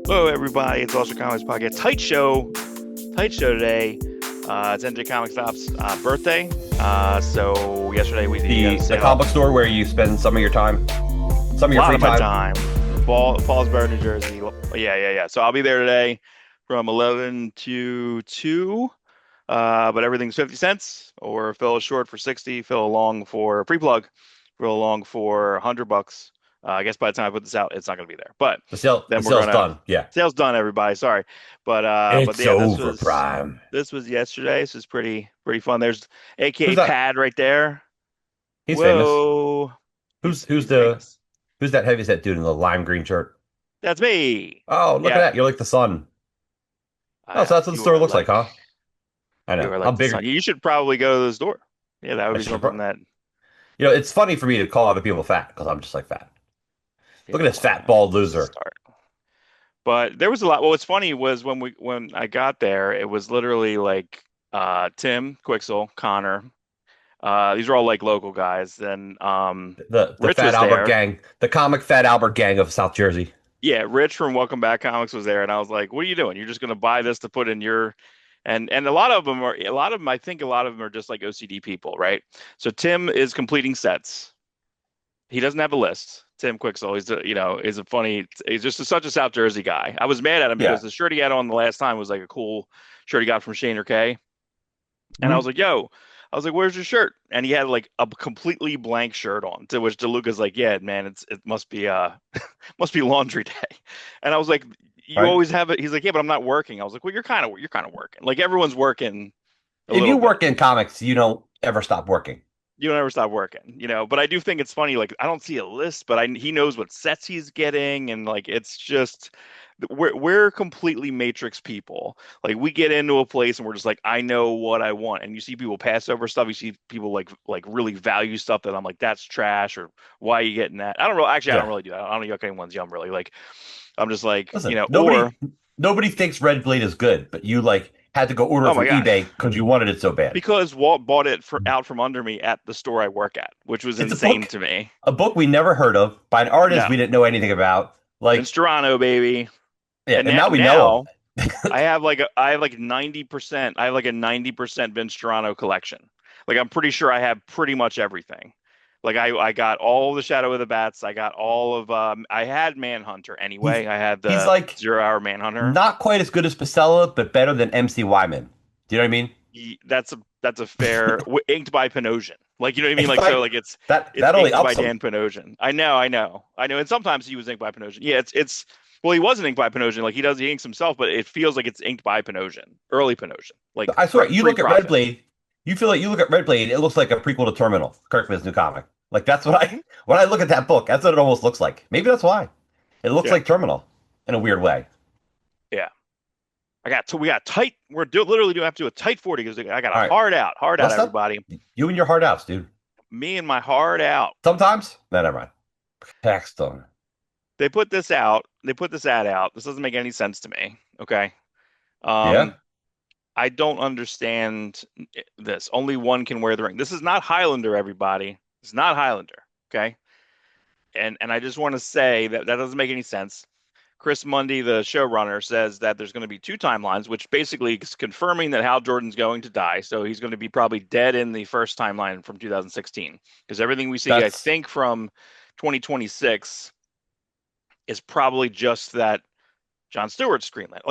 Hello, everybody. It's Awestruck Comics Podcast. Tight show today. It's NJ Comic Stop's birthday. So yesterday he had a The sale. comic book store where you spend some of your time, some A of your lot free of my time. time. Paulsboro, New Jersey. Yeah. So I'll be there today from 11 to 2. But everything's 50 cents, or fill short for 60, fill along for pre-plug, fill along for $100. I guess by the time I put this out, it's not going to be there. But The then we're sale's gonna done. Yeah, sales done, everybody. Sorry, but it's yeah, over, Prime. this was yesterday. This was pretty fun. There's Who's AKA that? Pad right there. He's famous. Whoa, Who's he's who's he's the famous. who's that heavyset dude in the lime green shirt? That's me. Oh, look at Yeah, that! You're like the sun. Oh, so that's what the you store are looks like, like huh? I know. I'm the sun. bigger. You should probably go to the store. Yeah, that would I be should. something that. It's funny for me to call other people fat because I'm just like fat. Look Yeah, at this well, fat bald loser. start. But there was a lot. Well, what's funny was when I got there, it was literally like Tim, Quixel, Connor. These are all like local guys. Then The Rich fat was Albert there. gang, the comic fat Albert gang of South Jersey. Yeah, Rich from Welcome Back Comics was there, and I was like, "What are you doing? You're just going to buy this to put in your?" And a lot of them. I think a lot of them are just like OCD people, right? So Tim is completing sets. He doesn't have a list. Tim Quixel, is a funny. He's just such a South Jersey guy. I was mad at him because Yeah. the shirt he had on the last time was like a cool shirt he got from Shane or K. And I was Mhm. like, "Yo," I was like, "Where's your shirt?" And he had like a completely blank shirt on. To which DeLuca's like, "Yeah, man, it must be must be laundry day." And I was like, "You Right. always have it." He's like, "Yeah, but I'm not working." I was like, "Well, you're kind of working. Like everyone's working a If little you bit. work in comics, you don't ever stop working. You don't ever stop working. But I do think it's funny. Like I don't see a list, but he knows what sets he's getting, and like it's just we're completely matrix people. Like we get into a place and we're just like, I know what I want, and you see people pass over stuff. You see people like really value stuff that I'm like, that's trash, or why are you getting that? I don't Yeah. really do that. I don't yuck anyone's yum really. Like I'm just like, Listen, or nobody thinks Red Blade is good, but you like had to go order it oh my from gosh. eBay because you wanted it so bad. Because Walt bought it out from under me at the store I work at, which was It's insane to me. a book we never heard of by an artist No, we didn't know anything about. Vince Like, Strano, baby. yeah, And and now, now we know now him. I have like 90%. I have like a 90% Vince Toronto collection. Like I'm pretty sure I have pretty much everything. Like I got all the Shadow of the Bats. I got all of I had Manhunter he's anyway. I had he's the like 0 Hour Manhunter. not quite as good as Pacella, but better than MC Wyman. Do you know what I mean? That's a fair inked by Panosian. Like you know what I mean? It's Like so like like that it's that only inked by ups him. Dan Panosian. I know. And sometimes he was inked by Panosian. Yeah, it's well, he wasn't inked by Panosian. Like he inks himself, but it feels like it's inked by Panosian, early Panosian, like I swear, you look at Red pre-profit. Blade, you feel like you look at Red Blade, it looks like a prequel to Terminal, Kirkman's new comic. Like that's what I Mhm. when I look at that book, that's what it almost looks like. Maybe that's why. It looks Yeah, like Terminal in a weird way. yeah. We got tight. Literally do have to do a tight 40 because I got a All right, hard out, let's stop. everybody. You and your hard outs, dude. Me and my hard out. Sometimes, no, never mind. Paxton. They put this out. They put this ad out. This doesn't make any sense to me. Okay. Yeah, Um, I don't understand this. Only one can wear the ring. This is not Highlander, everybody. It's not Highlander. Okay. And I just want to say that that doesn't make any sense. Chris Mundy, the showrunner, says that there's going to be two timelines, which basically is confirming that Hal Jordan's going to die. So he's going to be probably dead in the first timeline from 2016. Because everything we see, I that's think, from 2026 is probably just that John Stewart's Greenland.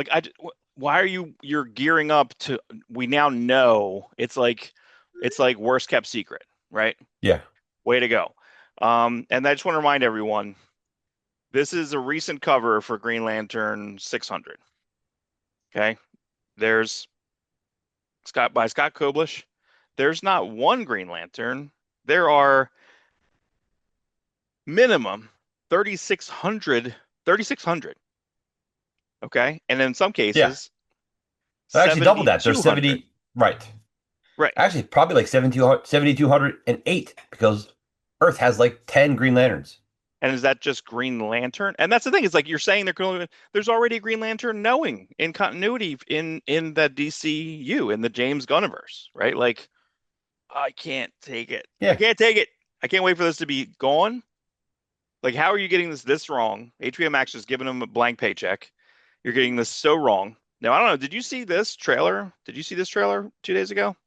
Why are you're gearing up to? We now know it's like worst kept secret, right? yeah. Way to go. And I just want to remind everyone, this is a recent cover for Green Lantern 600. Okay, there's Scott Koblish. There's not one Green Lantern. There are minimum 3,600, 3,600. Okay, and in some Yeah. cases, I actually doubled that. There's 7,200. 70, right. Right. Actually, probably like 7,208 because Earth has like 10 Green Lanterns. And is that just Green Lantern? And that's the thing. It's like you're saying there's already a Green Lantern knowing in continuity in that DCU in the James Gunniverse, right? Like I can't take it. I Yeah. can't take it. I can't wait for this to be gone. Like how are you getting this wrong? HBO Max just giving them a blank paycheck. You're getting this so wrong. Now, I don't know. Did you see this trailer? Did you see this trailer 2 days ago?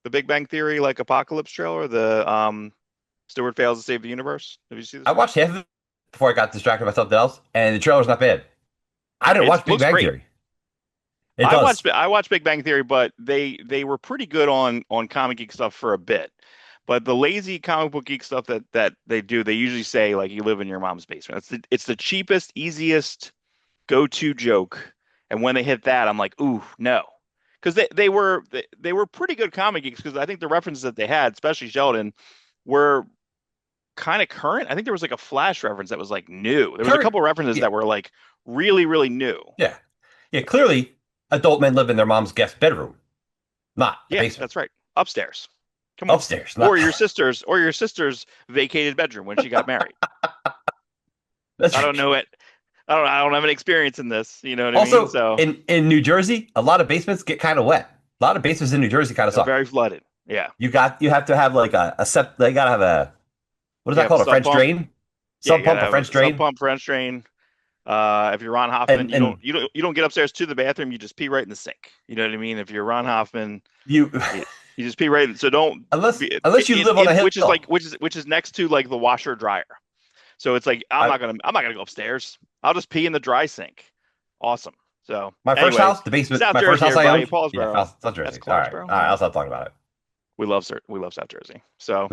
The Big Bang Theory like apocalypse trailer, the Stewart fails to save the universe. Have you seen I this one? watched half of it before I got distracted by something else, and the trailer's not bad. I didn't It watch Big looks Bang great. Theory. It does. I watched Big Bang Theory, but they were pretty good on comic geek stuff for a bit. But the lazy comic book geek stuff that they do, they usually say like you live in your mom's basement. It's the cheapest, easiest go-to joke. And when they hit that, I'm like, ooh, no. Because they were pretty good comic geeks because I think the references that they had, especially Sheldon, were kind of current. I think there was like a Flash reference that was like new. There was a Current. couple of references Yeah. that were like really, really new. Yeah. Yeah. Clearly, adult men live in their mom's guest bedroom, not the Yeah, basement. that's right. Upstairs. Come on. Upstairs, not. Or your sister's vacated bedroom when she got married. That's I don't right. know it. I don't have any experience in this. You know what I mean? Also, So in New Jersey, a lot of basements get kind of wet. A lot of basements in New Jersey kind of they're suck. very flooded. Yeah. You have to have like a sep. They gotta have a what is You that have a called? A sub French pump. drain, Yeah, sump you gotta pump, a have French a sub drain, pump French drain. If you're Ron Hoffman, and you don't get upstairs to the bathroom. You just pee right in the sink. You know what I mean? If you're Ron Hoffman, you you, you just pee right in. So don't be unless you live on a hill. which is next to like the washer dryer. So it's like I I'm not gonna go upstairs. I'll just pee in the dry sink. Awesome. So, My first anyways, house, the basement, South my first Jersey, house I everybody, owned, yeah, Paulsboro. South That's Jersey. Clarksboro. All right, Yeah, I'll stop talking about it. we love South Jersey. So,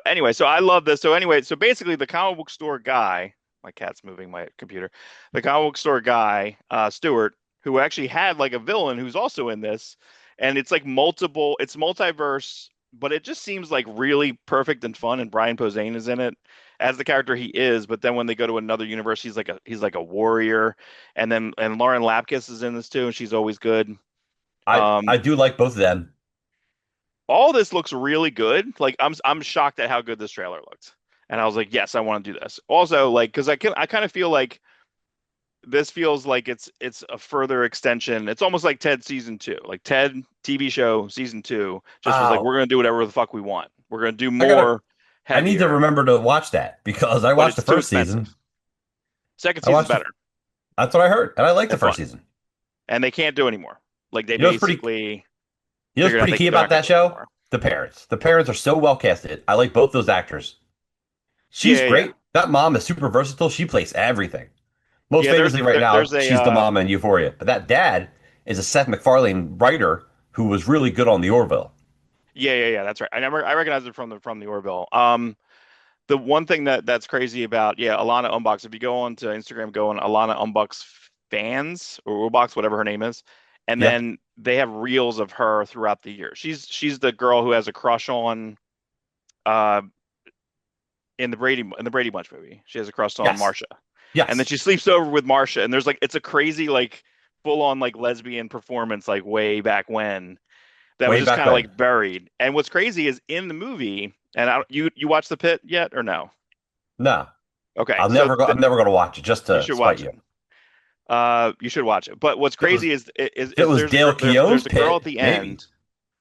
anyway, so I love this. So anyway, so basically, the comic book store guy, my cat's moving my computer. The comic book store guy, Stewart, who actually had like a villain who's also in this, and it's like multiple, it's multiverse, but it just seems like really perfect and fun. And Brian Posehn is in it as the character he is, but then when they go to another universe, he's like a warrior, and Lauren Lapkus is in this too, and she's always good. I Um, do like both of them. all this looks really good. Like I'm shocked at how good this trailer looked. And I was like, yes, I want to do this. Also, like, because I kind of feel like this feels like it's a further extension. It's almost like Ted season two, like Ted TV show season two, just was like, Oh, we're gonna do whatever the fuck we want. We're gonna do I gotta. more I need to heavier, remember to watch that because I but watched the it's too first expensive. season. Second I season's watched better that's what I heard, and I liked the and first fun. season. And they can't do anymore. Like they You know what's pretty. basically You know what's figured out pretty key they're about not gonna that do it show? anymore. The parents. The parents are so well casted. I like both those actors. Yeah, She's yeah, yeah. great. That mom is super versatile. She plays everything. Most Yeah, famously, right now, there's a she's the mom in Euphoria. But that dad is a Seth MacFarlane writer who was really good on The Orville. yeah, that's right. I recognize it from the Orville. The one thing that's crazy about Alana Unbox, if you go on to Instagram, go on Alana Unbox fans or Unbox, whatever her name is, and Yeah. then they have reels of her throughout the year. She's the girl who has a crush on uh in the Brady Bunch movie. She has a crush on Yes. Marsha, and then Yes. she sleeps over with Marsha, and there's like it's a crazy like full on like lesbian performance like way back when that was Way just back kind of when. like buried. And what's crazy is in the movie, and you watched The Pit yet or no? No. Okay, so I'm never gonna watch it just you to should spite watch you. it. You should watch it. But what's If it was crazy if it was Dale Keown's there's a girl at pit, the maybe. end.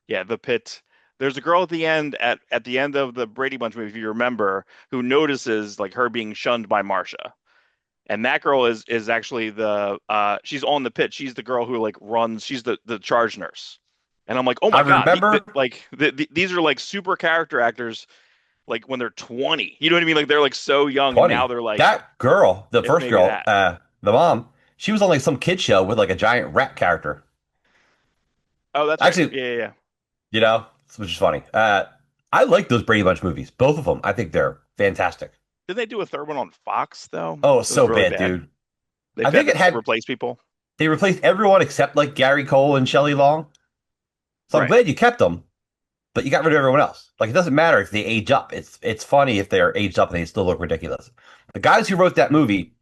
Yeah, The Pit. There's a girl at the end at the end of the Brady Bunch movie, if you remember, who notices like her being shunned by Marsha. And that girl is actually the she's on The Pit. She's the girl who like runs. She's the charge nurse. And I'm like, oh I my God, remember these are like super character actors like when they're 20. You know what I mean? Like they're like so young, and now 20. they're like, That girl, the it's first maybe girl, that. the mom, she was on like some kid show with like a giant rat character. Oh, that's right. Actually, Yeah. you know, which is funny. I like those Brady Bunch movies, both of them. I think they're fantastic. Did they do a third one on Fox though? Oh, It was so really bad, bad. dude. I think it had Replace people. they replaced everyone except like Gary Cole and Shelley Long. So I'm Right. glad you kept them, but you got rid of everyone else. Like it doesn't matter if they age up. It's funny if they are aged up and they still look ridiculous. The guys who wrote that movie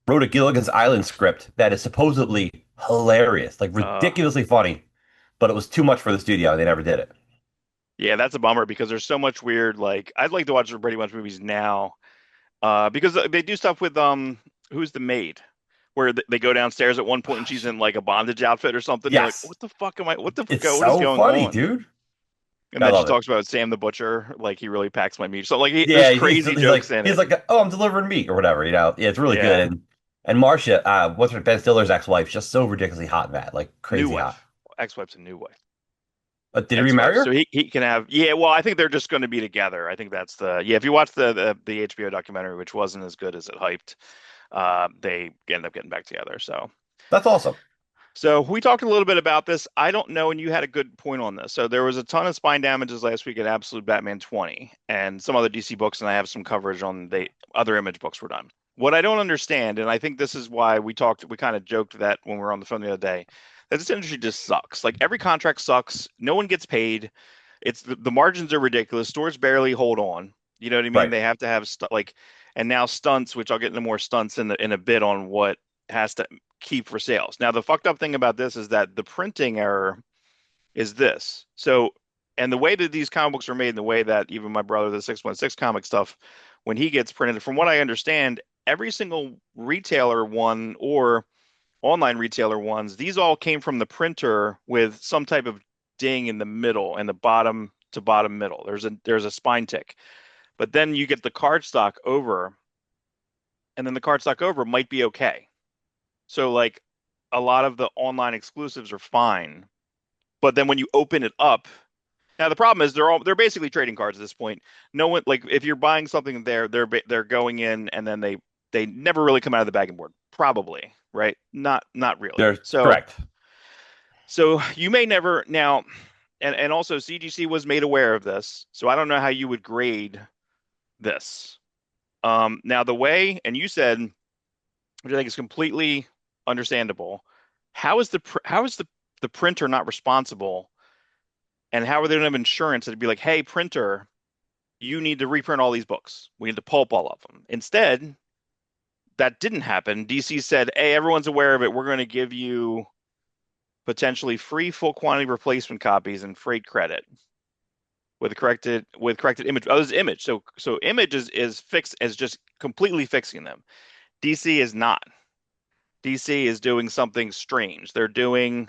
wrote a Gilligan's Island script that is supposedly hilarious, like Uh, ridiculously funny, but it was too much for the studio and they never did it. yeah, that's a bummer because there's so much weird. Like, I'd like to watch the Brady Bunch movies now, because they do stuff with who's the maid, where they go downstairs at one point and she's in like a bondage outfit or something. You're like, Yes. what the fuck am I? It's What is so going funny, on? dude. And I then she love it. talks about Sam the Butcher, like he really packs my meat. So there's Yeah, crazy jokes in he's it. like, oh, I'm delivering meat or whatever, you know. Yeah, it's really Yeah. good. And Marcia, what's her Ben Stiller's ex-wife, just so ridiculously hot in that, like New crazy hot. wife, ex-wife's a new wife, Did he remarry ex-wife. So her? he can have yeah. Well, I think they're just going to be together. I think that's the yeah. If you watch the HBO documentary, which wasn't as good as it hyped, they end up getting back together. That's awesome. So we talked a little bit about this. I don't know, and you had a good point on this. So there was a ton of spine damages last week at Absolute Batman 20 and some other DC books, and I have some coverage on the other Image books were done. What I don't understand, and I think this is why we kind of joked that when we were on the phone the other day, that this industry just sucks. Like every contract sucks. No one gets paid. It's the margins are ridiculous. Stores barely hold on. You know what I mean? Right. They have to have and now stunts, which I'll get into more stunts in a bit on what has to keep for sales. Now, the fucked up thing about this is that the printing error is this. So, and the way that these comic books are made, the way that even my brother, the 616 comic stuff, when he gets printed, from what I understand, every single retailer one or online retailer ones, these all came from the printer with some type of ding in the middle and the bottom to bottom middle. There's a spine tick. But then you get the cardstock over, and then the cardstock over might be okay. So like a lot of the online exclusives are fine, but then when you open it up, now the problem is they're basically trading cards at this point. No one like if you're buying something there, they're going in and then they never really come out of the bagging board. Probably, right? Not really. They're So correct. so you may never now and also CGC was made aware of this. So I don't know how you would grade this. Now the way and you said which I think is completely understandable. How is the printer not responsible? And how are they going to have insurance that'd be like, hey, printer, you need to reprint all these books. We need to pulp all of them. Instead, that didn't happen. DC said, hey, everyone's aware of it. We're going to give you potentially free full quantity replacement copies and freight credit with corrected image. Oh, this is image. So image is fixed as just completely fixing them. DC is not. DC is doing something strange. They're going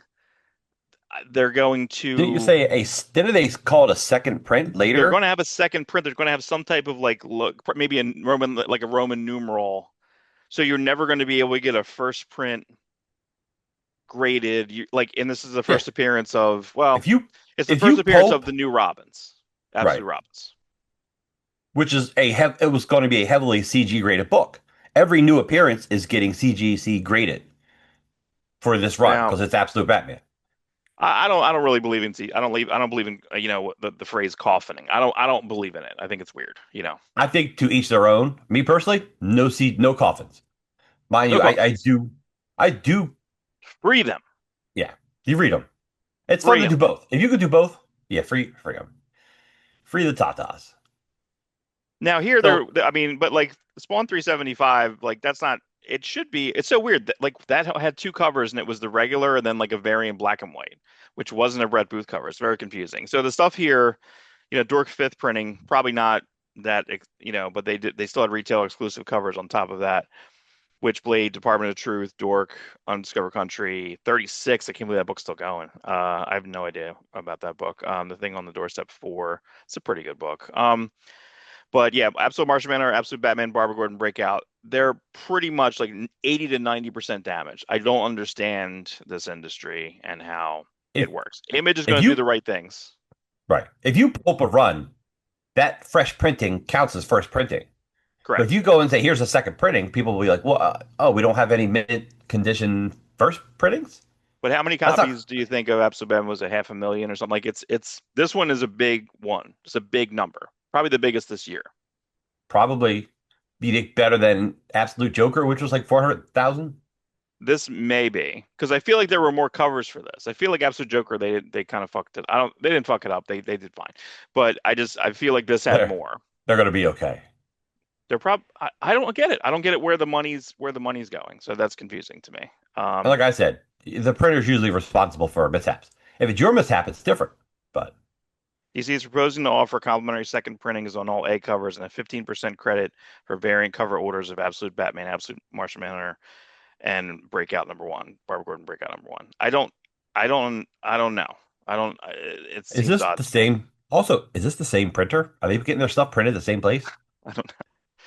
Didn't you to say didn't they call it a second print they're going later? to have a second print. They're going to have some type of like look, maybe a Roman numeral. So you're never going to be able to get a first print graded. And this is the Yeah. first appearance of well, If you it's the if first you appearance of pulp, the new Robins, right, Absolute Robins. which is it was going to be a heavily CG graded book. Every new appearance is getting CGC graded for this run Now, because it's Absolute Batman. I don't really believe in I don't believe in the phrase coffining. I don't believe in it. I think it's weird. I think to each their own. Me personally, no coffins. Mind No you, coffins. I do. Free them. Yeah, you read them. It's fun Free to do them. both. If you could do both, yeah, free them, free the tatas. Now here So I mean, but like Spawn 375, like that's not it should be it's so weird that like that had two covers and it was the regular and then like a variant black and white, which wasn't a Brett Booth cover. It's very confusing. So the stuff here, Dork Fifth printing, probably not that but they still had retail exclusive covers on top of that. Witchblade, Department of Truth, Dork, Undiscovered Country, 36. I can't believe that book's still going. I have no idea about that book. The Thing on the Doorstep 4. It's a pretty good book. But yeah, Absolute Martian Manhunter, Absolute Batman, Barbara Gordon Breakout, they're pretty much like 80 to 90% damage. I don't understand this industry and how if it works. Image is if going to do you the right things. right, if you pulp a run, that fresh printing counts as first printing. But if Correct. you go and say here's a second printing, people will be like, well, oh, we don't have any mint condition first printings. But how many That's not copies do you think of Absolute Batman was it 500,000 or something? Like it's this one is a big one. It's a big number. Probably the biggest this year. probably be better than Absolute Joker, which was like 400,000. This may be because I feel like there were more covers for this. I feel like Absolute Joker they kind of fucked it. I don't they didn't fuck it up. They did fine, but I feel like this had They're more. they're going to be okay. I don't get it. I don't get it where the money's going. So that's confusing to me. And like I said, the printer's usually responsible for mishaps. If it's your mishap, it's different. But DC is proposing to offer complimentary second printings on all A covers and a 15% credit for variant cover orders of Absolute Batman, Absolute Martian Manhunter, and Breakout number one, Barbara Gordon Breakout number one. I don't know. I don't. It is seems this odd the to me. same? Also, is this the same printer? Are they getting their stuff printed the same place? I don't.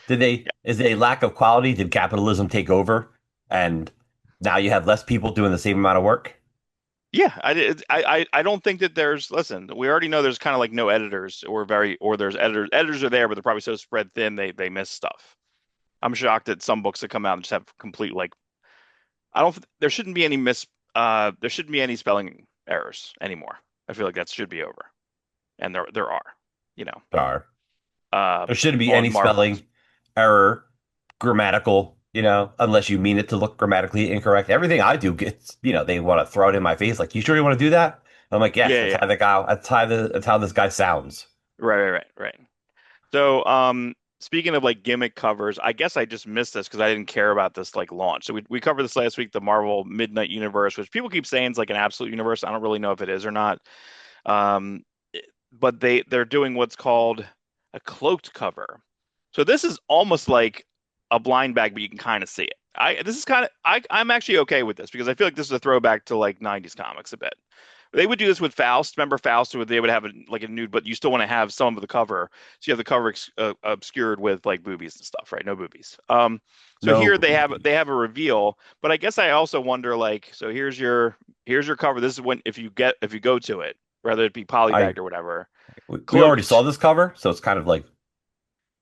Did they? Yeah. Is it a lack of quality? Did capitalism take over? and now you have less people doing the same amount of work. Yeah, I don't think that there's, listen, we already know there's kind of like no editors or very, or there's editors are there, but they're probably so spread thin they miss stuff. I'm shocked that some books that come out and just have complete like, I don't, there shouldn't be any there shouldn't be any spelling errors anymore. I feel like that should be over. And there are, you know, Or uh there shouldn't be on any Marvel books. spelling error, grammatical, unless you mean it to look grammatically incorrect. Everything I do gets, they want to throw it in my face. Like, you sure you want to do that? I'm like, yes, Yeah, that's yeah. how the guy, that's how this guy sounds. Right. So, speaking of like gimmick covers, I guess I just missed this because I didn't care about this like launch. So we covered this last week, the Marvel Midnight Universe, which people keep saying is like an absolute universe. I don't really know if it is or not. Um, but they're doing what's called a cloaked cover. So this is almost like a blind bag, but you can kind of see it. I'm actually okay with this because I feel like this is a throwback to like 90s comics a bit. They would do this with Faust. Remember Faust? Where they would have like a nude, but you still want to have some of the cover. So you have the cover obscured with like boobies and stuff, right? No boobies. So No here they boobies. have a reveal, but I guess I also wonder like, so here's your cover. This is when if you go to it, whether it be I polybagged or whatever, we already saw cloaked. this cover, so it's kind of like,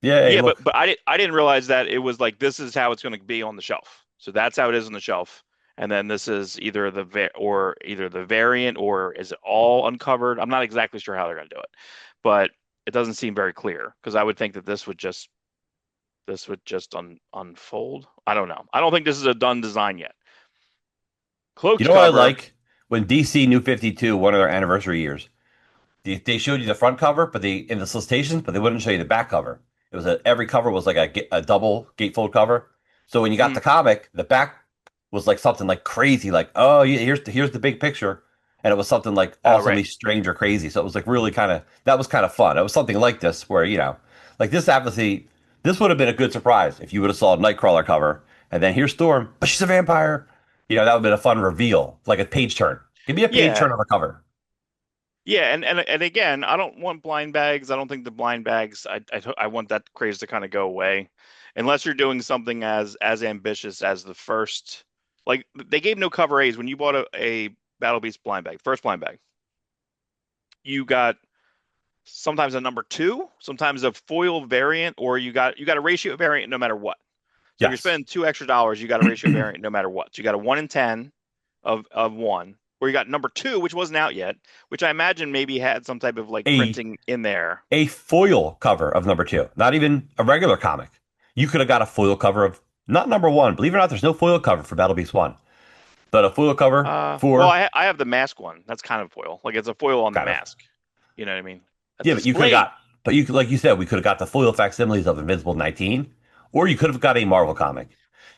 yeah, hey, Yeah, look, but I didn't realize that it was like this is how it's going to be on the shelf. So that's how it is on the shelf. And then this is either either the variant or is it all uncovered? I'm not exactly sure how they're going to do it, but it doesn't seem very clear because I would think that this would just unfold. I don't know. I don't think this is a done design yet. you Cloaked know what I cover. like? When DC New 52, one of their anniversary years, they showed you the front cover, but they in the solicitations, but they wouldn't show you the back cover. It was every cover was like a double gatefold cover. So when you got Mhm. the comic, the back was like something like crazy, like, oh yeah, here's the big picture, and it was something like Oh, right. awesomely strange or crazy. So it was like really kind of that was kind of fun. It was something like this where like this obviously this would have been a good surprise if you would have saw a Nightcrawler cover and then here's Storm, but she's a vampire. That would have been a fun reveal, like a page turn. Give me a page Yeah. turn on the cover. Yeah, and again, I don't want blind bags. I don't think the blind bags. I want that craze to kind of go away, unless you're doing something as ambitious as the first. Like they gave no cover A's when you bought a Battle Beast blind bag, first blind bag. You got sometimes a number two, sometimes a foil variant, or you got a ratio variant no matter what. So if you're Yes. spending $2 extra, you got a ratio variant no matter what. So you got a 1 in 10 of one, or you got number two, which wasn't out yet, which I imagine maybe had some type of like a printing in there. a foil cover of number two, not even a regular comic. You could have got a foil cover of not number one. Believe it or not, there's no foil cover for Battle Beast One, but a foil cover Well, for I have the mask one. That's kind of foil. Like it's a foil on the kind of mask. You know what I mean? A yeah. But you could have display. got, but you like you said, we could have got the foil facsimiles of Invincible 19, or you could have got a Marvel comic.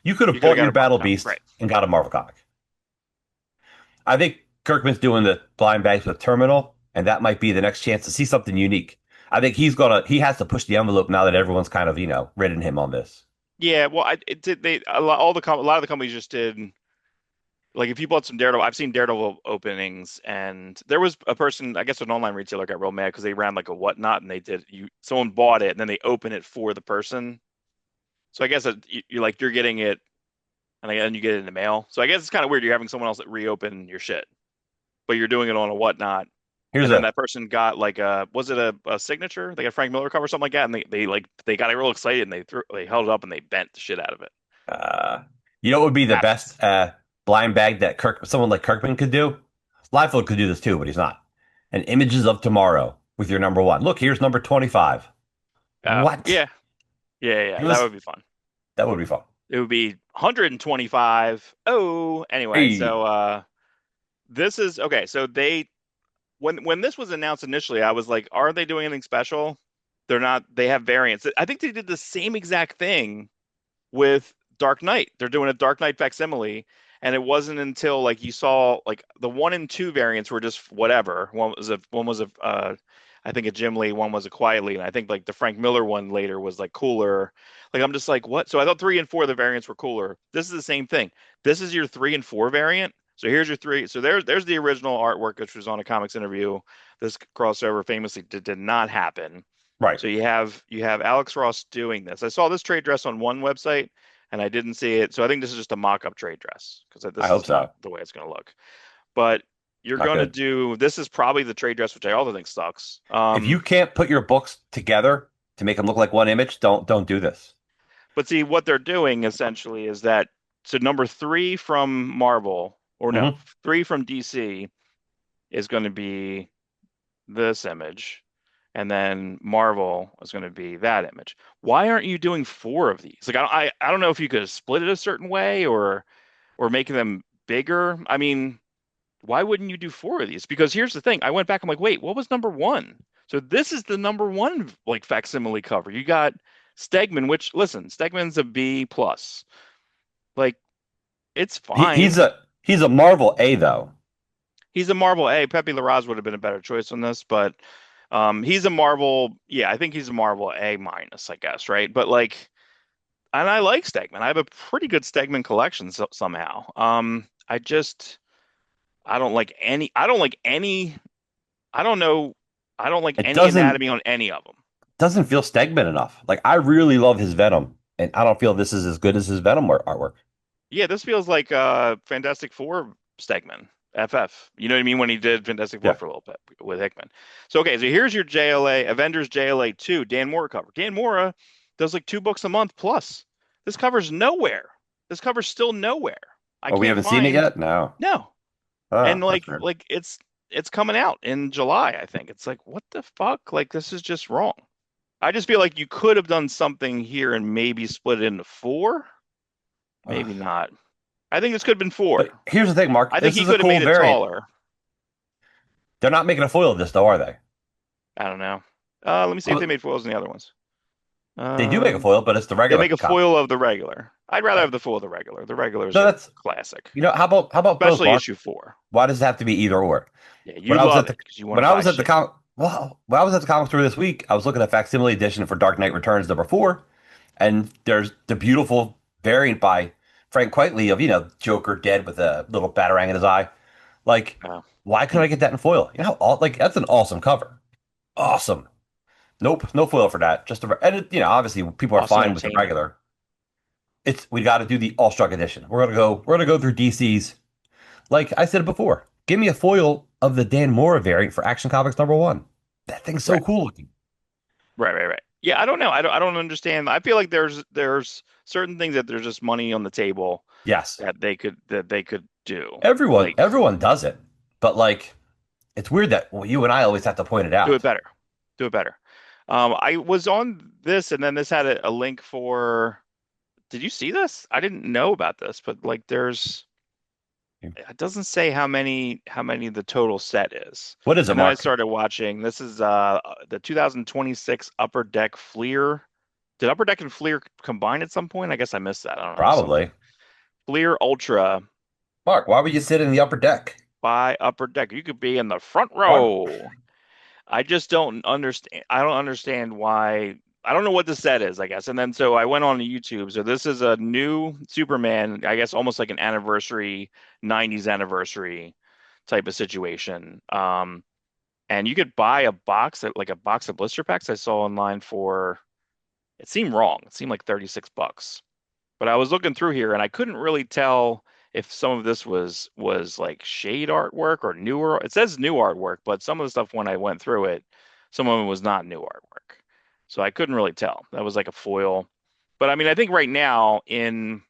You could have You could have bought got your a Marvel Battle comic, Beast right? and got a Marvel comic. I think Kirkman's doing the blind bags with Terminal, and that might be the next chance to see something unique. I think he has to push the envelope now that everyone's kind of ridden him on this. Yeah. Well, I it did they a lot of the companies just did. Like if you bought some Daredevil, I've seen Daredevil openings, and there was a person, I guess an online retailer got real mad because they ran like a whatnot, and they did someone bought it and then they open it for the person. So I guess you're like you're getting it, and then you get it in the mail. So I guess it's kind of weird. You're having someone else that reopen your shit, but you're doing it on a whatnot, Here's and then a that person got like a was it a signature? They got Frank Miller cover or something like that, and they got real excited and they held it up and they bent the shit out of it. uh, what would be the best Fast. blind bag that someone like Kirkman could do? Liefeld could do this too, but he's not. And Images of Tomorrow with your number one. Look, here's number 25. What? Yeah, yeah. Give That us would be fun. that would be fun. It would be 125. Oh, anyway, so Hey, this is okay. So they when this was announced initially, I was like, are they doing anything special? They're not. They have variants. I think they did the same exact thing with Dark Knight. They're doing a Dark Knight facsimile, and it wasn't until like you saw like the 1 and 2 variants were just whatever. One was a I think a Jim Lee, one was a Quiet Lee, and I think like the Frank Miller one later was like cooler. Like I'm just like what? So I thought 3 and 4 of the variants were cooler. This is the same thing. This is your 3 and 4 variant. So here's your three. So there's the original artwork, which was on a comics interview. This crossover famously did not happen. right. So you have Alex Ross doing this. I saw this trade dress on one website, and I didn't see it. So I think this is just a mock-up trade dress because I this hope is not so. the way it's going to look. But you're Not going to good. do this is probably the trade dress, which I also think sucks. If you can't put your books together to make them look like one image, don't do this. But see, what they're doing essentially is that so number three from Marvel, or no, Hmm. three from DC is going to be this image, and then Marvel is going to be that image. Why aren't you doing four of these? Like I don't know if you could split it a certain way or making them bigger. I mean, why wouldn't you do four of these? Because here's the thing. I went back. I'm like, wait, what was number one? So this is the number one like facsimile cover. You got Stegman, which listen, Stegman's a B plus. Like it's fine. He's a Marvel A though. He's a Marvel A. Pepe Larraz would have been a better choice on this, but he's a Marvel. Yeah, I think he's a Marvel A minus, I guess, right? But like, and I like Stegman. I have a pretty good Stegman collection somehow. I just I don't like any. I don't like any. I don't know. I don't like It any doesn't anatomy on any of them. doesn't feel Stegman enough. Like I really love his Venom, and I don't feel this is as good as his Venom artwork. Yeah, this feels like Fantastic Four Stegman, FF. You know what I mean when he did Fantastic Four Yeah. for a little bit with Hickman. So okay, so here's your JLA Avengers JLA 2 Dan Mora cover. Dan Mora does like 2 books a month plus. This cover's nowhere. This cover's still nowhere. I Oh, we can't haven't seen it find yet? No. no. And Oh, like that's weird. like it's coming out in July, I think. It's like what the fuck? Like this is just wrong. I just feel like you could have done something here and maybe split it into four. Ugh. Maybe not. I think this could have been But four. here's the thing, Mark. I think This he is a could have cool made it variant. taller. They're not making a foil of this, though, are they? I don't know. Let me see if they Oh, made foils in the other ones. they do make a Um, foil, but it's the they regular make a copy. foil of the regular. I'd rather Right. have the foil of the regular. The regulars No, are that's classic, how about both, especially Mark? issue four. Why does it have to be either or? Yeah, you When I was love at it the because you want to when I buy was at the shit. when I was at the comic store this week, I was looking at facsimile edition for Dark Knight Returns #4, and there's the beautiful variant by Frank Quitely of Joker dead with a little batarang in his eye. Like, Oh, why couldn't hmm. I get that in foil? Like that's an awesome cover. Awesome. Nope, no foil for that. Just and obviously people are Awesome fine with the entertainment. regular. We got to do the Awestruck edition. We're gonna go through DC's. Like I said before, give me a foil of the Dan Mora variant for Action Comics #1. That thing's so Right, cool looking. right. Yeah, I don't know. I don't understand. I feel like there's certain things that there's just money on the table Yes, that they could do. everyone Like everyone does it, but like it's weird that you and I always have to point it do it out. better. Do it better. I was on this and then this had a link for did you see this? I didn't know about this, but like there's it doesn't say how many the total set is. What is it, And then I Mark? started watching. This is the 2026 Upper Deck Fleer. Did Upper Deck and Fleer combine at some point? I guess I missed that. I don't know. Something. Probably. Fleer Ultra Mark, why would you sit in the upper deck? by Upper Deck. You could be in the front Why? row. I just don't understand. I don't understand why. I don't know what the set is, I guess. And then so I went on to YouTube. So this is a new Superman, I guess almost like an anniversary, 90s anniversary type of situation. And you could buy a box like a box of blister packs I saw online for it seemed wrong. It seemed like 36 bucks. But I was looking through here and I couldn't really tell if some of this was like shade artwork or newer. It says new artwork, but some of the stuff when I went through it, some of it was not new artwork. So I couldn't really tell. That was like a foil. But I mean, I think right now in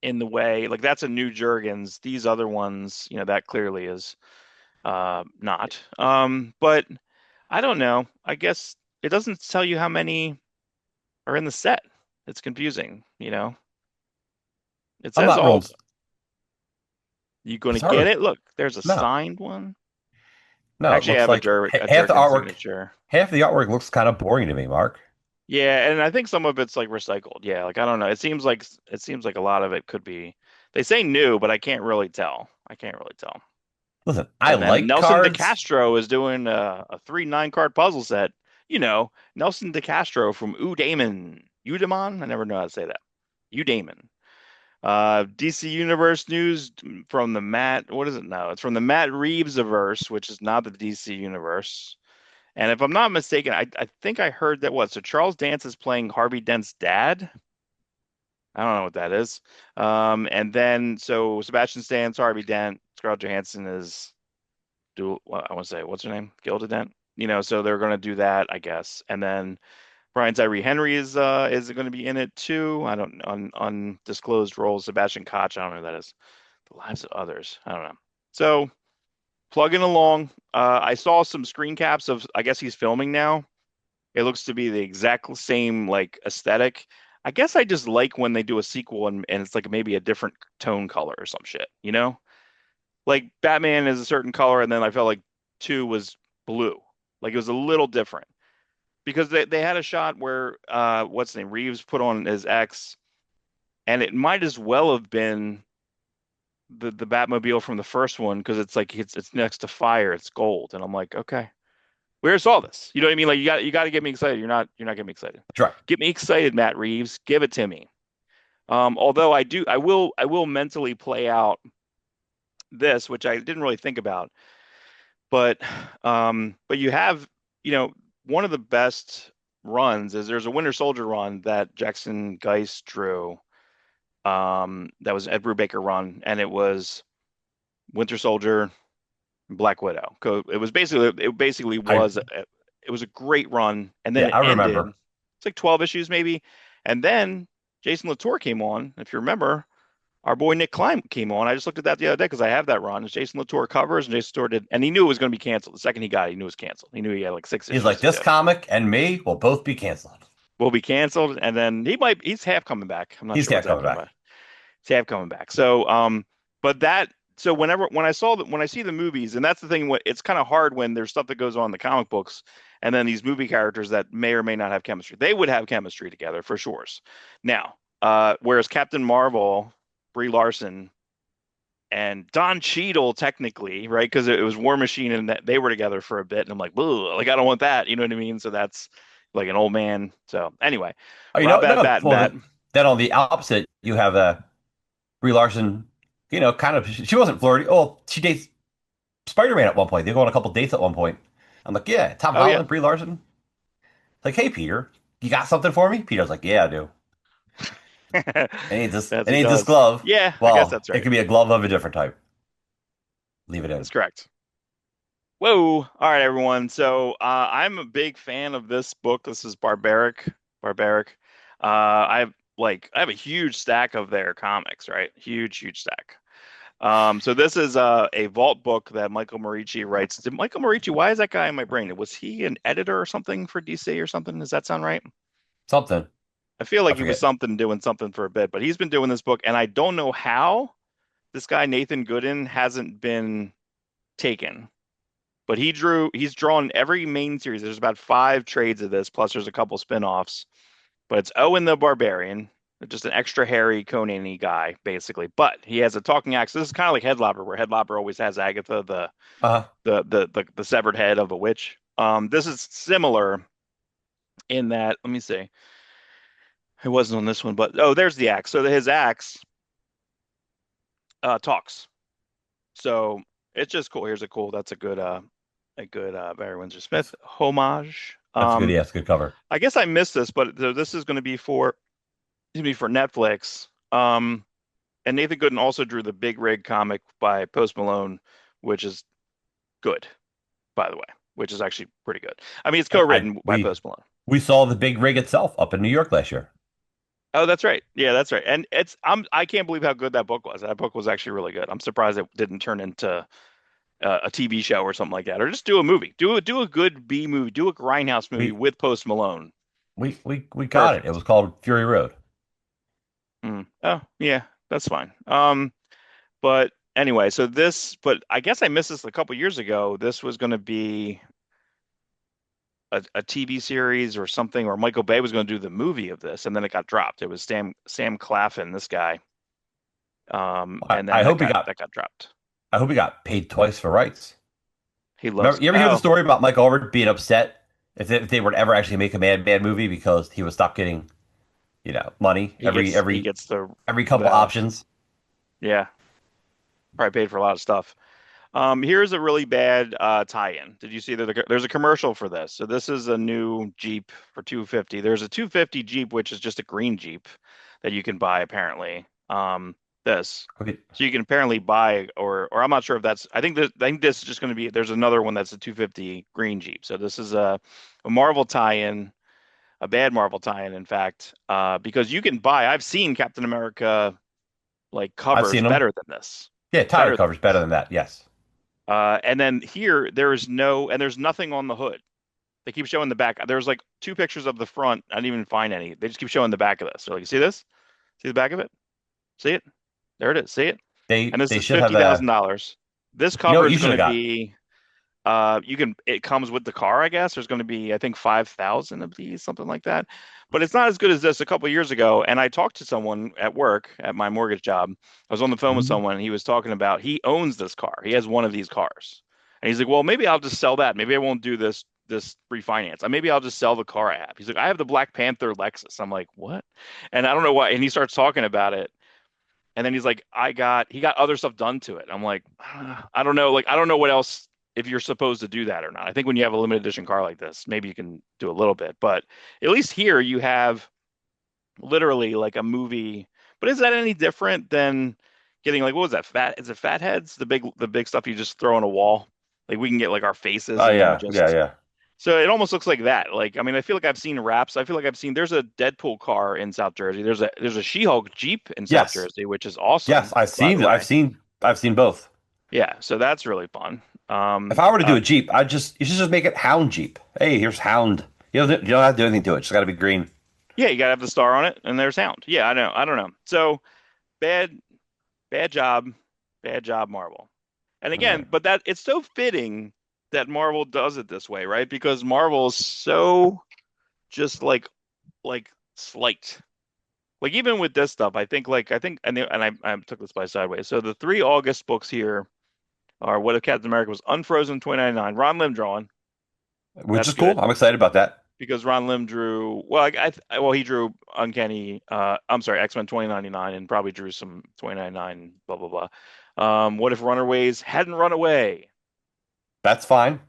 the way like that's a new Jurgens. These other ones, that clearly is not. But I don't know. I guess it doesn't tell you how many are in the set. It's confusing. It I'm says not all of real. them. You going to It's hard. get it? Look, there's a No, signed one. no. It Actually, I looks have a like Jur a half the Jurgen artwork. signature. Half the artwork looks kind of boring to me, Mark. Yeah, and I think some of it's like recycled. Yeah, like I don't know. It seems like a lot of it could be. They say new, but I can't really tell. I can't really tell. Listen, I And then like Nelson cards. DeCastro is doing a 3 9 card puzzle set. Nelson DeCastro from Udamon. Udamon? I never know how to say that. Udamon. DC Universe news from the Matt. What is it now? It's from the Matt Reeves averse, which is not the DC Universe. And if I'm not mistaken, I think I heard that what? So Charles Dance is playing Harvey Dent's dad. I don't know what that is. And then so Sebastian Stan's Harvey Dent, Scarlett Johansson is do well, I want to say what's her name? Gilda Dent. So they're going to do that, I guess. And then Brian Tyree Henry is going to be in it too. I don't undisclosed roles. Sebastian Koch, I don't know who that is. The Lives of Others. I don't know. So plugging along. I saw some screen caps of, I guess he's filming now. It looks to be the exact same like aesthetic. I guess I just like when they do a sequel and it's like maybe a different tone color or some shit, you know? Like Batman is a certain color and then I felt like two was blue. Like it was a little different. Because they had a shot where what's the name? Reeves put on his X and it might as well have been the Batmobile from the first one because it's like it's next to fire, it's gold. And I'm like, okay. Where's all this? You know what I mean? Like you got to get me excited. You're not getting me excited. That's right. Get me excited, Matt Reeves. Give it to me. Although I will mentally play out this, which I didn't really think about, but you have you know one of the best runs is there's a Winter Soldier run that Jackson Geist drew. That was Ed Brubaker run, and it was Winter Soldier, Black Widow. It basically I it was a great run, and then Yeah, it I ended. remember. It's like 12 issues maybe, and then Jason Latour came on. If you remember, our boy Nick Klein came on. I just looked at that the other day because I have that run. It's Jason Latour covers, and Jason Latour did, and he knew it was going to be canceled. The second he got it, he knew it was canceled. He knew he had like six He's issues like, to this do. comic and me will both be canceled. Will be canceled, and then he's half coming back. I'm not He's sure what's not coming happening, back. but he's half coming back. So, but that so when I see the movies, and that's the thing, it's kind of hard when there's stuff that goes on in the comic books, and then these movie characters that may or may not have chemistry. They would have chemistry together for sure. Now, whereas Captain Marvel, Brie Larson, and Don Cheadle, technically, right? Because it was War Machine and that they were together for a bit, and I'm like, like I don't want that. You know what I mean? So that's like an old man. So anyway, Oh, Rob Bad no. Bat and Well, Bat. then on the opposite, you have Brie Larson. Kind of. She wasn't flirty. Oh, she dates Spider-Man at one point. They go on a couple dates at one point. I'm like, yeah, Tom Oh yeah. Holland, Brie Larson. Like, hey, Peter, you got something for me? Peter's like, yeah, I do. As It he ain't this does. glove. Yeah, I guess Well, that's it right. could be a glove of a different type. Leave it in. That's correct. Whoa. All right, everyone. So I'm a big fan of this book. This is Barbaric. Barbaric. I have a huge stack of their comics, right? Huge, huge stack. So this is a vault book that Michael Morici writes. Did Michael Morici, why is that guy in my brain? Was he an editor or something for DC or something? Does that sound right? Something. I feel I like he was forget. something doing something for a bit, but he's been doing this book, and I don't know how this guy Nathan Gooden hasn't been taken. But he's drawn every main series. There's about five trades of this, plus there's a couple spin-offs. But it's Owen the Barbarian, just an extra hairy Conan-y guy, basically. But he has a talking axe. This is kind of like Headlopper, where Headlopper always has Agatha, Uh, the severed head of a witch. This is similar in that, let me see. It wasn't on this one, but oh, there's the axe. So his axe talks. So it's just cool. That's a good Barry Windsor Smith homage. that's a good. Yeah, it's a good cover. I guess I missed this, but this is going to be for Netflix. And Nathan Gooden also drew the Big Rig comic by Post Malone, which is good, by the way, which is actually pretty good. I mean, it's I co-written by Post Malone. we saw the big rig itself up in New York last year. Oh, that's right. Yeah, that's right. And I can't believe how good that book was. That book was actually really good. I'm surprised it didn't turn into a TV show or something like that, or just do a movie. Do a good B movie. Do a Grindhouse movie We with Post Malone. we got it. It Perfect. was called Fury Road. Oh, yeah, that's fine. But anyway, but I guess I missed this a couple years ago. This was going to be a TV series or something, or Michael Bay was going to do the movie of this, and then it got dropped. It was Sam Claflin, this guy, and then I that hope he got got that got dropped. I hope he got paid twice for rights. He loves. Remember, you ever hear the Oh, story about Mike Allred being upset if they were to ever actually make a Madman movie because he would stop getting, money he gets he gets every couple the options? yeah, probably paid for a lot of stuff. Here's a really bad tie-in. Did you see that there's a commercial for this? So this is a new Jeep for 250. There's a 250 Jeep, which is just a green Jeep that you can buy apparently. This. Okay. So you can apparently buy or I'm not sure if that's I think this is just going to be there's another one that's a 250 green Jeep. So this is a Marvel tie-in, a bad Marvel tie-in in fact, because you can buy I've seen Captain America like I've covers seen them. better than this. Yeah, Tyler Better than covers better this. than that. Yes. And then here there is no and there's nothing on the hood. They keep showing the back. There's like two pictures of the front. I didn't even find any. They just keep showing the back of this. They're like, see this? See the back of it? See it? There it is. See it? And this They is should have $50,000. This you know cover what is you should going have to got? be you can it comes with the car, I guess. There's going to be I think 5,000 of these, something like that. But it's not as good as this a couple of years ago. And I talked to someone at work at my mortgage job. I was on the phone with Mhm. someone and he was talking about he owns this car. He has one of these cars. And he's like, "Well, maybe I'll just sell that. Maybe I won't do this refinance. Maybe I'll just sell the car I have." He's like, "I have the Black Panther Lexus." I'm like, "What?" And I don't know why. And he starts talking about it. And then he's like, he got other stuff done to it. I'm like, I don't know. Like, I don't know what else, if you're supposed to do that or not. I think when you have a limited edition car like this, maybe you can do a little bit, but at least here you have literally like a movie. But is that any different than getting like, what was that? Is it Fatheads? The big stuff you just throw on a wall? Like we can get like our faces Oh and then we yeah, yeah, just, yeah. so it almost looks like that. Like, I mean, I feel like I've seen wraps. I feel like I've seen there's a Deadpool car in South Jersey. There's a She-Hulk Jeep in South Yes, Jersey, which is yes. awesome, I've by the seen way. I've seen both. Yeah, so that's really fun. If I were to do a Jeep, you should just make it Hound Jeep. Hey, here's Hound. You don't have to do anything to it. It's got to be green. Yeah, you gotta have the star on it, and there's sound. Yeah, I know. I don't know. So bad, bad job, bad job, Marvel. And All right. again, but that it's so fitting that Marvel does it this way, right? Because Marvel is so just like slight. Like even with this stuff, I think and I took this by sideways. So the three August books here are What If Captain America was Unfrozen 2099, Ron Lim drawing. Which That's is cool. good I'm excited about that. because Ron Lim drew well. Well he drew Uncanny. I'm sorry, X-Men 2099 and probably drew some 2099 blah blah blah. What if Runaways hadn't run away? That's fine.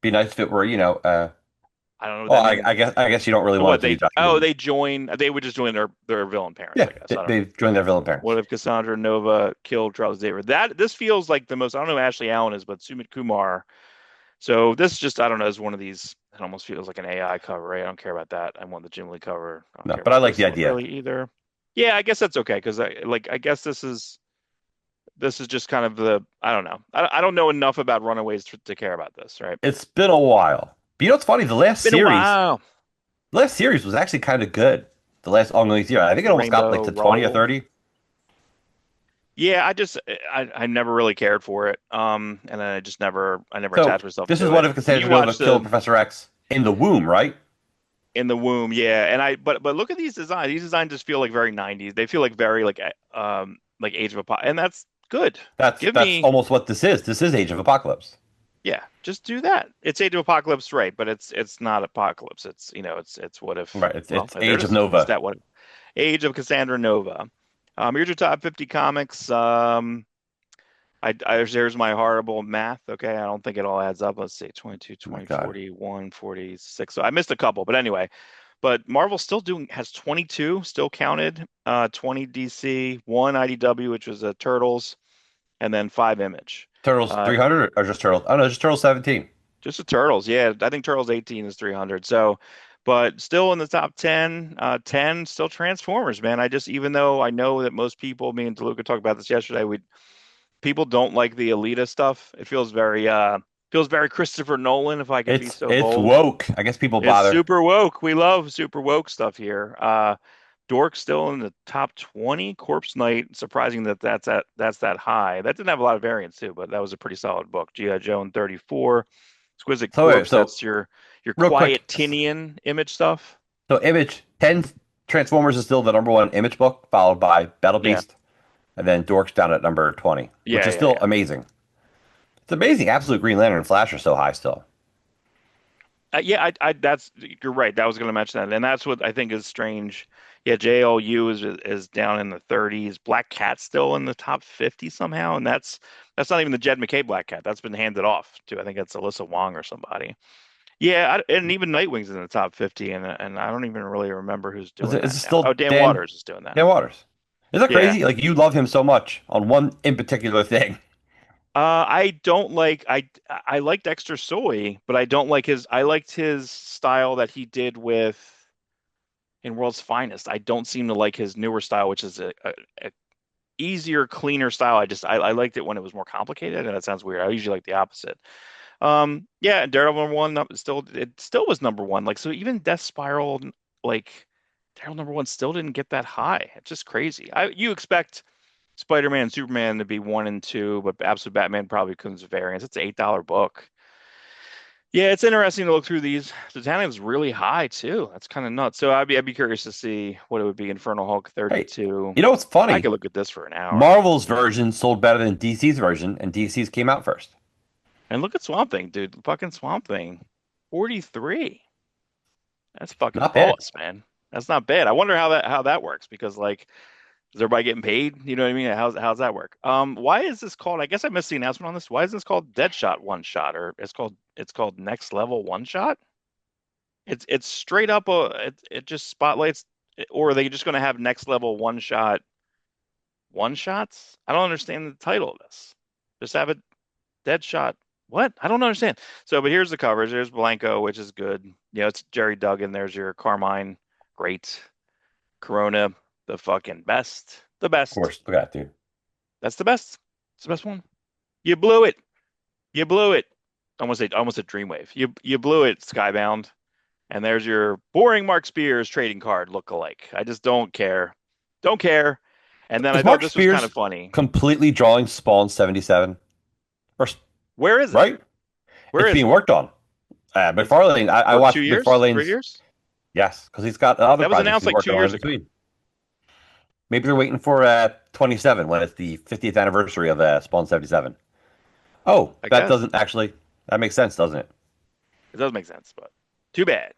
Be nice if it were, I don't know what well, that means. I guess you don't really So want what it to be they Josh oh Whedon. they join they would just join their villain parents, Yeah, I guess. I don't know. they've joined their villain What parents. if Cassandra Nova killed Charles Xavier? That this feels like the most. I don't know who Ashley Allen is, but Sumit Kumar. So this just I don't know is one of these. It almost feels like an AI cover, right? I don't care about that. I want the Jim Lee cover. I don't No, care but I about like this the one idea. really either. Yeah, I guess that's okay because I guess this is just kind of the I don't know. I don't know enough about Runaways to care about this, right? It's been a while. But you know what's funny? Been a while. The last series was actually kind of good. The last ongoing series. I think it The almost got like Rainbow to 20 or Rivals. 30. Yeah, I never really cared for it. And then I never So attached myself this is to what it. if And you Cassandra Nova watched killed the Professor X in the womb, right? in the womb, yeah. And but look at these designs. These designs just feel like very 90s. They feel like very like Age of Apocalypse, and that's good. Give That's me almost what this is. This is Age of Apocalypse. yeah, just do that. It's Age of Apocalypse, right? But it's not Apocalypse. It's it's what if Right. well It's there it Age of is. It's Nova. that what Age of Cassandra Nova. Here's your top 50 comics. Here's my horrible math. Okay, I don't think it all adds up. Let's see, 22, Oh my 20, God. 41, 46. So I missed a couple, but anyway. But Marvel still doing has 22 still counted. 20 DC, one IDW, which was a Turtles, and then five Image. Turtles Uh, 300 or just Turtles? Oh no, just Turtles 17. just the Turtles. Yeah, I think Turtles 18 is 300. So, but still in the top 10, 10 still Transformers, man. I just even though I know that most people, me and DeLuca talked about this yesterday, we people don't like the Alita stuff. It feels very Christopher Nolan, if I could be so It's bold. woke. I guess people It's bother. super woke. We love super woke stuff here. Dork still in the top 20. Corpse Knight, surprising that that's that high. That didn't have a lot of variants too, but that was a pretty solid book. G.I. Joe in 34. Exquisite So wait, Corpse, so that's your real quick. quiet Tinian image stuff. So Image 10 Transformers is still the number one Image book, followed by Battle Yeah. Beast, and then Dork's down at number 20, which Yeah, is yeah, still yeah. amazing. It's amazing. Absolute Green Lantern and Flash are so high still. Yeah, that's you're right. That was going to mention that, and that's what I think is strange. Yeah, JLU is down in the 30s. Black Cat's still in the top 50 somehow, and that's not even the Jed McKay Black Cat. That's been handed off to I think that's Alyssa Wong or somebody. Yeah, and even Nightwing's in the top 50, and I don't even really remember who's Is doing it, is that it now. Oh, still Dan Waters is doing that. Dan Waters? Is that Yeah. crazy? Like you love him so much on one in particular thing. I don't like I like Dexter Soy, but I don't like his I liked his style that he did with in World's Finest. I don't seem to like his newer style, which is a easier, cleaner style. I liked it when it was more complicated, and that sounds weird. I usually like the opposite. Yeah, Daredevil number one still it still was number one. Like so, even Death Spiral, like Daredevil number one still didn't get that high. It's just crazy. You expect Spider-Man and Superman to be one and two, but Absolute Batman probably comes with variants. It's an $8 book. Yeah, it's interesting to look through these. Titanic's really high too. That's kind of nuts. So I'd be curious to see what it would be. Infernal Hulk Hey, 32. you know what's I funny? could look at this for an hour. Marvel's version sold better than DC's version, and DC's came out first. And look at Swamp Thing, dude. Fucking Swamp Thing. 43. That's fucking Not bad. boss, man. That's not bad. I wonder how that works because like is everybody getting paid? You know what I mean? How's that work? Why is this called? I guess I missed the announcement on this. Why is this called Deadshot One Shot or it's called Next Level One Shot? It's straight up it just spotlights or are they just going to have next level one shots? I don't understand the title of this. Just have it Deadshot. What? I don't understand. So, but here's the covers. There's Blanco, which is good. You know, it's Jerry Duggan. There's your Carmine. Great. Corona, the fucking best. The Of best. course, look at that dude. That's the best. It's the best one. You blew it. You blew it. Almost a Dreamwave. You blew it, Skybound. And there's your boring Mark Spears trading card look-alike. I just don't care. Don't care. And then I Is thought Mark this was kind of Spears funny. completely drawing Spawn 77? Or Where is it? right? Where It's is being it? worked on. It's McFarlane, I for two watched years, 3 years? McFarlane's, yes, because he's got other That was projects announced he's like two working on in years ago, between. Maybe they're waiting for 27 when it's the 50th anniversary of Spawn 77. Oh, I that guess. doesn't actually, that makes sense, doesn't it? It does make sense, but too bad.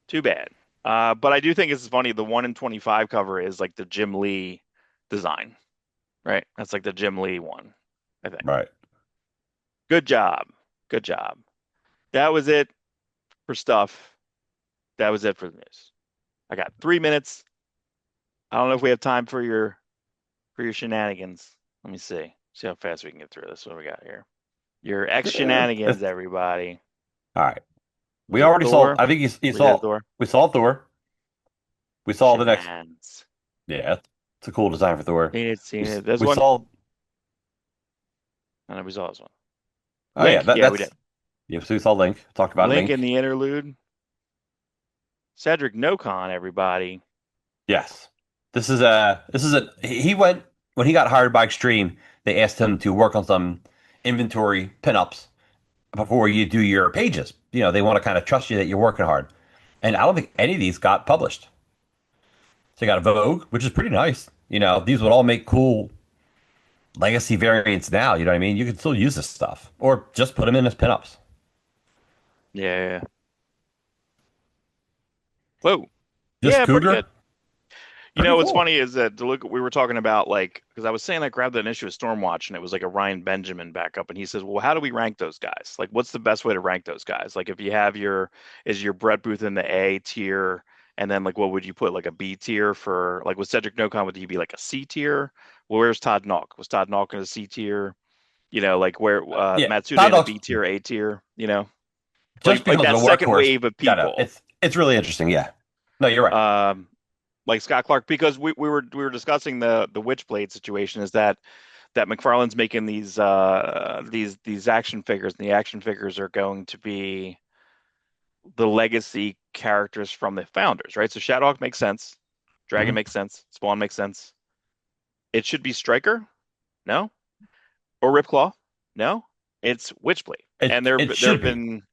Too bad. But I do think it's funny. The 1 in 25 cover is like the Jim Lee design, right? That's like the Jim Lee one, I think. Right. Good job. Good job. That was it for stuff. That was it for the news. I got 3 minutes. I don't know if we have time for your shenanigans. Let me see. See how fast we can get through this. What do we got here? Your X shenanigans, everybody. All right. We Did already saw, Thor? I think you We did saw, Thor. we saw Thor. We saw the next, Shenanigans. yeah, it's a cool design for Thor. Seen it, seen it. This We one? saw, I know we saw this one. oh yeah, Link? Yeah, we did. yeah, so we saw Link, talked about Link in Link. the interlude. Cedric Nocon, everybody. Yes. This is a he went when he got hired by Extreme, they asked him to work on some inventory pinups before you do your pages. You know, they want to kind of trust you that you're working hard. And I don't think any of these got published. So you got a Vogue, which is pretty nice. You know, these would all make cool legacy variants now, you know what I mean? You can still use this stuff. Or just put them in as pinups. Yeah, yeah, yeah. Whoa. Just Yeah, pretty Cougar, good. You pretty know what's cool. funny is that to look we were talking about like because I was saying I grabbed an issue of Stormwatch and it was like a Ryan Benjamin backup and he says, "Well, how do we rank those guys? Like what's the best way to rank those guys? Like if you have your Brett Booth in the A tier and then like what would you put like a B tier for like with Cedric Nocon would he be like a C tier? Well, where's Todd Nauck? Was Todd Nauck in a C tier? You know, like where Yeah, Matsuda Todd in a Dog's B tier, A tier, you know? just Like becomes a that second workhorse. wave of Yeah, no, people. it's really interesting. Yeah, no, you're right. Um like Scott Clark because we were discussing the Witchblade situation is that McFarlane's making these action figures, and the action figures are going to be the legacy characters from the founders, right? So Shadowhawk makes sense, Dragon Mhm. makes sense, Spawn makes sense. It should be Striker, no, or Ripclaw, no. It's Witchblade, and there It there should have be. been,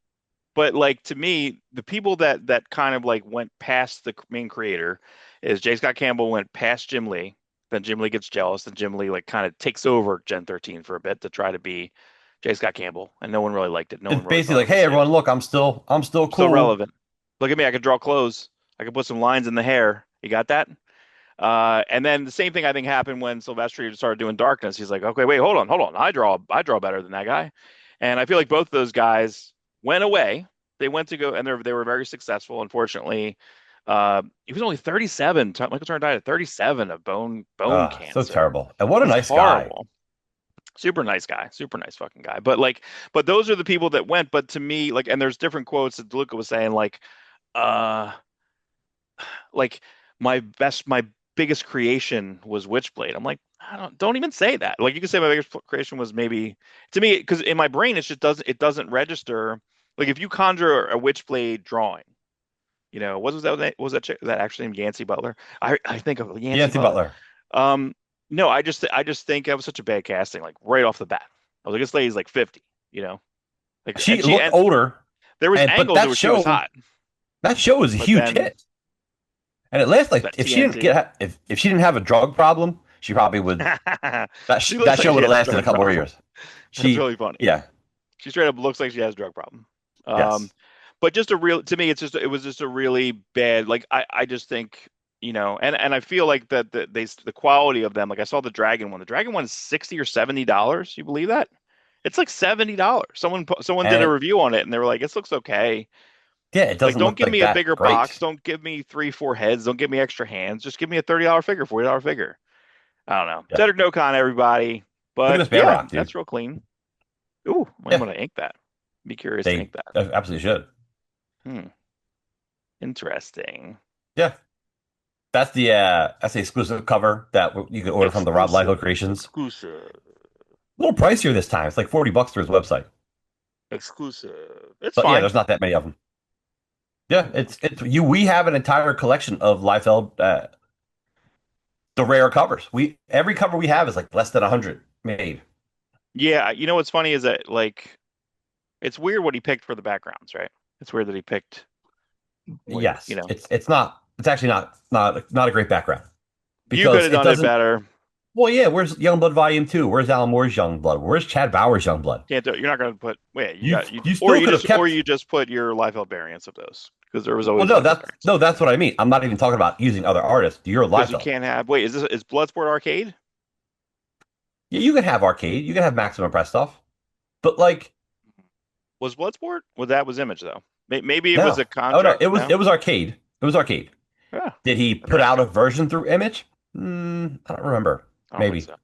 but like to me, the people that kind of like went past the main creator is J. Scott Campbell went past Jim Lee. Then Jim Lee gets jealous, and Jim Lee like kind of takes over Gen 13 for a bit to try to be J. Scott Campbell, and no one really liked it. No It's one really basically thought like, it was hey, him. everyone, look, I'm still I'm still cool. relevant. Look at me, I can draw clothes. I can put some lines in the hair. You got that? And then the same thing I think happened when Silvestri started doing Darkness. He's like, okay, wait, hold on. I draw better than that guy. And I feel like both of those guys went away. They went to go, and they were very successful. Unfortunately, he was only 37. Michael Turner died at 37 of bone So cancer. terrible. And what a It's nice guy. horrible. Super nice guy, super nice fucking guy. But like, but those are the people that went. But to me, like, and there's different quotes that DeLuca was saying, uh, like my biggest creation was Witchblade. I'm like, I don't even say that. Like, you can say my biggest creation was maybe to me because in my brain it doesn't register. Like, if you conjure a Witchblade drawing, what was that? Was that actually named Yancey Butler? I think of Yancey Yancey Butler. Butler. Um, no, I just think that was such a bad casting, like right off the bat. I was like, this lady's like 50, like, She looked and older, there was and but angles that where she was show hot, that show was a but huge then hit. And it lasts like that TNT. if she didn't have a drug problem, she probably would She looks that like show she would have has a lasted a drug couple more problem. years. That's She really funny. yeah, She straight up looks like she has a drug problem. Um, yes. but just a real to me, it was just a really bad. Like, I just think, and I feel like that the quality of them. Like, I saw the Dragon one. The Dragon one is $60 or $70. You believe that? It's like $70. Someone did And a it review on it, and they were like, "It looks okay." yeah, it Like, doesn't don't look give like me a that bigger box. great. Don't give me three, four heads. Don't give me extra hands. Just give me a $30 figure, $40 figure. I don't know. Yeah. Cedric No Con, everybody. Look at But this bear yeah, rock, dude. that's real clean. Ooh, I'm Yeah, gonna ink that. Be curious to ink they that. absolutely should. Hmm. Interesting. Yeah. That's the exclusive cover that you can order from the Rob Liefeld Exclusive. Creations. Exclusive. A little pricier this time. It's like $40 through his website. Exclusive. It's But yeah, fine. there's not that many of them. Yeah, it's you. We have an entire collection of Liefeld, the rare covers. We every cover we have is like less than 100 made. Yeah, what's funny is that, like, it's weird what he picked for the backgrounds, right? It's weird that he picked what Yes, it's not. It's actually not a great background you could because have it done it doesn't. better. Well, yeah. Where's Youngblood Volume 2? Where's Alan Moore's Youngblood? Where's Chad Bauer's Youngblood? Can't do it. You're not gonna put wait, you You got you you still could have or kept. you just put your Liefeld variants of those because there was Well, always no, Liefeld variants. that's what I mean. I'm not even talking about using other artists. You're Because you Liefeld. can't have wait, is Bloodsport Arcade? Yeah, you can have arcade. You can have maximum press stuff. But like, Was Bloodsport? Well, that was Image though. Maybe it was no. a Oh no, contract. it No? was arcade. It was arcade. Yeah, Did he put out interesting. a version through Image? I don't remember. I don't think Maybe. so.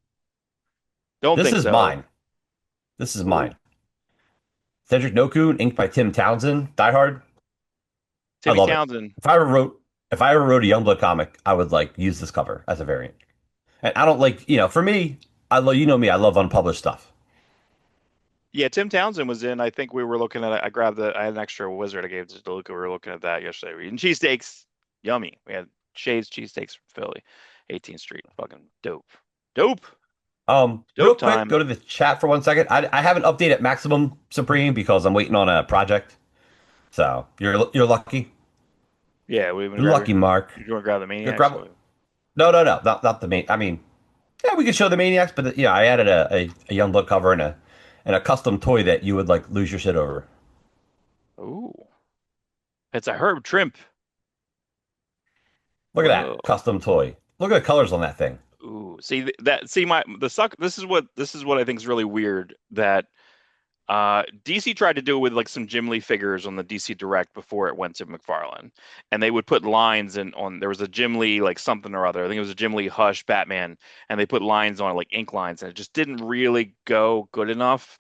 Don't This think is so. mine. This is Ooh, mine. Cedric Nokun, inked by Tim Townsend. Die Hard. I Timmy love it. Townsend. If I ever wrote a Youngblood comic, I would like use this cover as a variant. And I don't like, for me, I love me, I love unpublished stuff. Yeah, Tim Townsend was in. I think we were looking at. I had an extra wizard I gave to DeLuca. We were looking at that yesterday. We're eating cheesesteaks. Yummy. We had Shay's cheesesteaks from Philly, 18th Street. Fucking dope. Dope. Real Dope quick, time. go to the chat for 1 second. I haven't updated Maximum Supreme because I'm waiting on a project. So you're lucky. Yeah, we even You're grab lucky, Mark. you want to grab the You're Maniacs? grab no, not the main. I mean, yeah, we could show the Maniacs, but yeah, I added a Youngblood cover and a custom toy that you would like lose your shit over. Ooh, it's a Herb Trimp. Look at Whoa. that custom toy. Look at the colors on that thing. Ooh. See that? See my the suck. This is what I think is really weird that DC tried to do it with like some Jim Lee figures on the DC Direct before it went to McFarlane, and they would put lines in on. There was a Jim Lee like something or other. I think it was a Jim Lee Hush Batman, and they put lines on it like ink lines, and it just didn't really go good enough.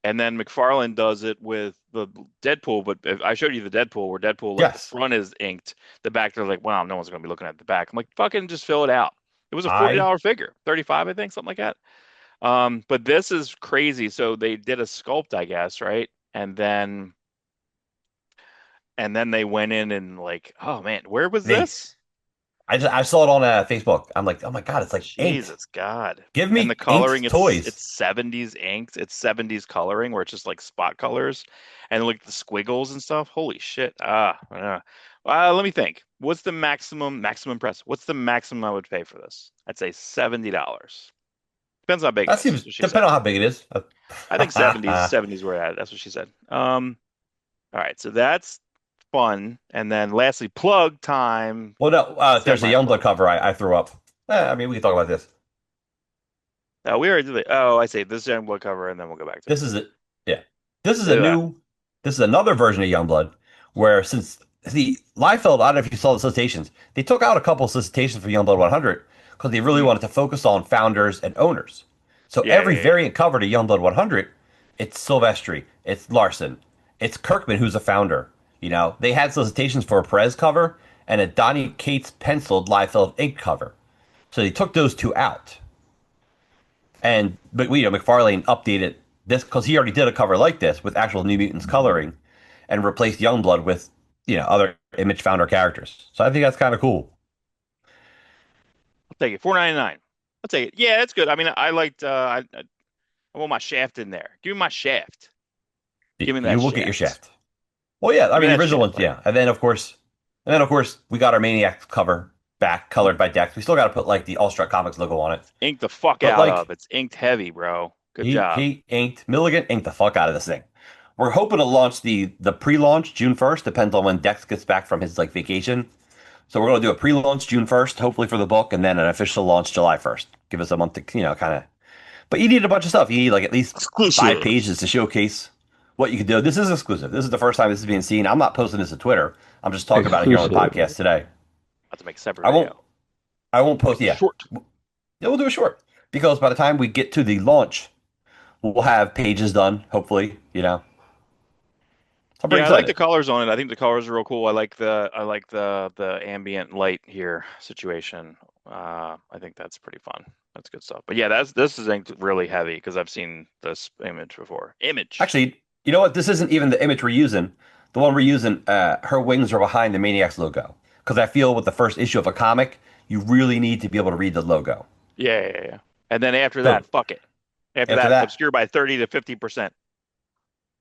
And then McFarlane does it with the Deadpool, but if I showed you the Deadpool where Deadpool like the Yes, front is inked, the back they're like, wow, no one's gonna be looking at the back. I'm like, fucking just fill it out. It was a forty I dollar figure, 35, I think, something like that. But this is crazy. So they did a sculpt, I guess, right? And then they went in and like, oh man, where was they this? I saw it on Facebook. I'm like, oh my god, it's like inked. Jesus God. Give And the me coloring, inked it's toys. 70s inks, it's 70s coloring where it's just like spot colors and like the squiggles and stuff. Holy shit. Let me think. What's the maximum press? What's the maximum I would pay for this? I'd say $70. Depends how big it That is. seems That's what she said. depending on how big it is. I think 70s where at. That's what she said. All right, so that's fun. And then lastly, plug time, Well, no, there's a Youngblood semi-plug. cover I threw up. I mean, we can talk about this. We already did it. Oh, I see. This is Youngblood cover, and then we'll go back to it. This is it. Yeah, this is a Ugh. new. This is another version of Youngblood where since the Liefeld, I don't know if you saw the solicitations, they took out a couple of solicitations for Youngblood 100 because they really Mhm. wanted to focus on founders and owners. So Yeah, every yeah, yeah. variant cover to Youngblood 100, it's Silvestri, it's Larson, it's Kirkman who's a founder. They had solicitations for a Perez cover and a Donnie Cates penciled Liefeld ink cover. So they took those two out. But McFarlane updated this because he already did a cover like this with actual New Mutants coloring and replaced Youngblood with other Image founder characters. So I think that's kind of cool. I'll take it. 4.99. I'll take it. Yeah, that's good. I mean, I liked. I want my shaft in there. Give me my shaft. Give me that You will get your shaft. shaft. Well, yeah, I Give me mean the that original shaft, ones, buddy. yeah, and then of course we got our Maniacs cover back colored by Dex. We still got to put like the Awestruck Comics logo on it, Ink the fuck but out like of. It's inked heavy, bro. Good he job. he inked Milligan inked the fuck out of this thing. We're hoping to launch the pre-launch June 1st. Depends on when Dex gets back from his like vacation. So we're going to do a pre-launch June 1st, hopefully for the book, and then an official launch July 1st. Give us a month to, kind of. But you need a bunch of stuff. You need like at least 5 pages to showcase what you can do. This is exclusive. This is the first time this is being seen. I'm not posting this to Twitter. I'm just talking about it here on the Exclusive. podcast today. Have to make a separate I won't. video. I won't Make post. it Yeah, short. yeah, we'll do a short because by the time we get to the launch, we'll have pages done. Hopefully. I'm pretty Yeah, I like the excited. colors on it. I think the colors are real cool. I like the ambient light here situation. I think that's pretty fun. That's good stuff. But yeah, this is inked really heavy because I've seen this image before. Image. Actually, you know what? This isn't even the image we're using. The one we're using, her wings are behind the Maniacs logo. Because I feel with the first issue of a comic, you really need to be able to read the logo. Yeah, yeah, yeah. And then after So that, fuck it. After after that, that, obscure by 30 to 50%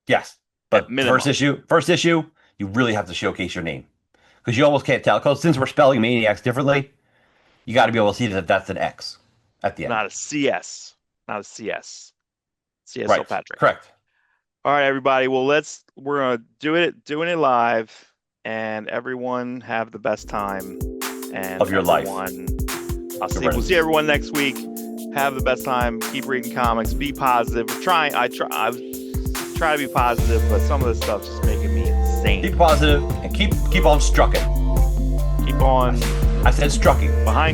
yes. at But minimum. first issue, you really have to showcase your name. Because you almost can't tell. Because since we're spelling Maniacs differently, you got to be able to see that that's an X at the end. Not a CS. Not a CS. CSL Right. Patrick. Correct. All right, everybody. Well, we're gonna doing it live, and everyone have the best time. And Of your life. we'll see everyone next week. Have the best time. Keep reading comics. Be positive. I try to be positive, but some of this stuff's just making me insane. Keep positive and keep on strucking. Keep on I said strucking. behind